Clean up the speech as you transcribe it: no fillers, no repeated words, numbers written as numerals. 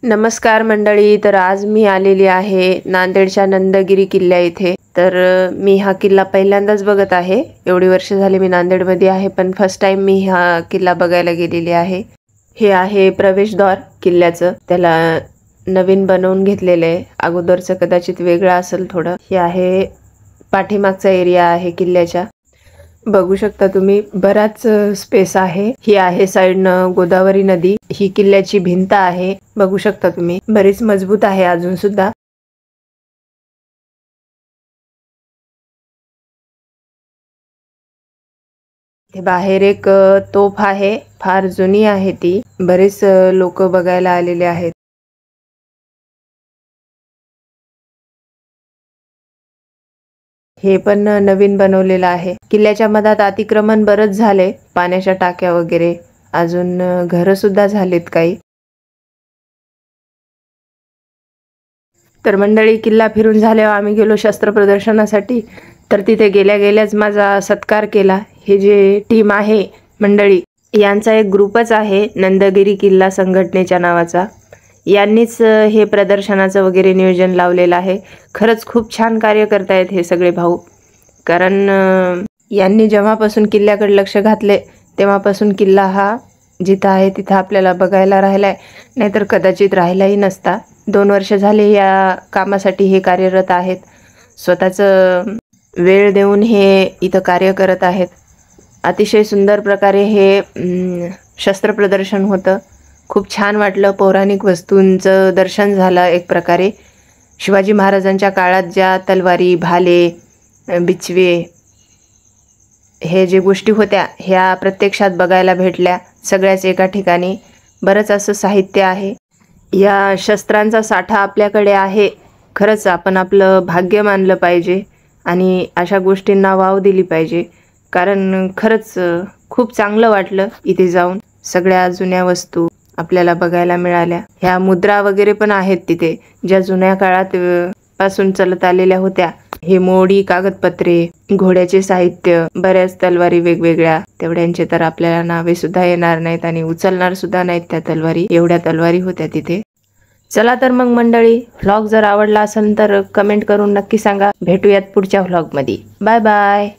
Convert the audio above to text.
नमस्कार मंडळी. तर आज मी आलेली आहे नांदेडच्या नंदगिरी किल्ल्या इथे. तर मी हा किल्ला पहिल्यांदाच बघत आहे. एवढी वर्ष झाली मी नांदेडमध्ये आहे, पण फर्स्ट टाइम मी हा किल्ला बघायला गेलेली आहे. हे आहे प्रवेशद्वार किल्ल्याचं. त्याला नवीन बनवून घेतलेलं आहे. अगोदरचं कदाचित वेगळं असेल थोडं. हे आहे पाठीमागचा एरिया आहे किल्ल्याच्या. बघू शकता तुम्ही, बराच स्पेस आहे. ही आहे साइडनं गोदावरी नदी. ही किल्ल्याची भिंत आहे, बघू शकता तुम्ही, बरीच मजबूत आहे अजून सुद्धा. ते बाहेर एक तोफ आहे, फार जुनी आहे ती. बरेच लोक बघायला आलेले आहेत. हे पण नवीन बनवलेलं आहे. किल्ल्याच्या मधात अतिक्रमण बरंच झाले, पाण्याच्या टाक्या वगैरे, अजून घरं सुद्धा झालेत काही. तर मंडळी, किल्ला फिरून झाल्यावर आम्ही गेलो शस्त्र प्रदर्शनासाठी. तर तिथे गेल्या गेल्याच माझा सत्कार केला. हे जे टीम आहे मंडळी, यांचा एक ग्रुपच आहे नंदगिरी किल्ला संघटनेच्या नावाचा. यांनीच हे प्रदर्शनाचं वगैरे नियोजन लावलेलं आहे. खरंच खूप छान कार्य करतायत हे सगळे भाऊ. कारण यांनी जेव्हापासून किल्ल्याकडे लक्ष घातले तेव्हापासून किल्ला हा जिथं आहे तिथं आपल्याला बघायला राहिलाय, नाहीतर कदाचित राहिलाही नसता. 2 वर्ष झाले या कामासाठी हे कार्यरत आहेत. स्वतःचं वेळ देऊन हे इथं कार्य करत आहेत. अतिशय सुंदर प्रकारे हे शस्त्र प्रदर्शन होतं. खूप छान वाटलं. पौराणिक वस्तूंचं दर्शन झालं एक प्रकारे. शिवाजी महाराजांच्या काळात ज्या तलवारी, भाले, बिचवे, हे जे गोष्टी होत्या ह्या प्रत्यक्षात बघायला भेटल्या, सगळ्याच एका ठिकाणी. बरंच असं साहित्य आहे. या शस्त्रांचा साठा आपल्याकडे आहे. खरंच आपण आपलं भाग्य मानलं पाहिजे आणि अशा गोष्टींना वाव दिली पाहिजे. कारण खरंच खूप चांगलं वाटलं इथे जाऊन. सगळ्या जुन्या वस्तू आपल्याला बघायला मिळाल्या. ह्या मुद्रा वगैरे पण आहेत तिथे, ज्या जुन्या काळात पासून चलत आलेल्या होत्या. हे मोडी, कागदपत्रे, घोड्याचे साहित्य, बऱ्याच तलवारी वेगवेगळ्या. तेवढ्यांचे तर आपल्याला नावे सुद्धा येणार नाहीत आणि उचलणार सुद्धा नाहीत त्या तलवारी. एवढ्या तलवारी होत्या तिथे. चला तर मग मंडळी, व्लॉग जर आवडला असेल तर कमेंट करून नक्की सांगा. भेटूयात पुढच्या व्लॉगमध्ये. Bye bye.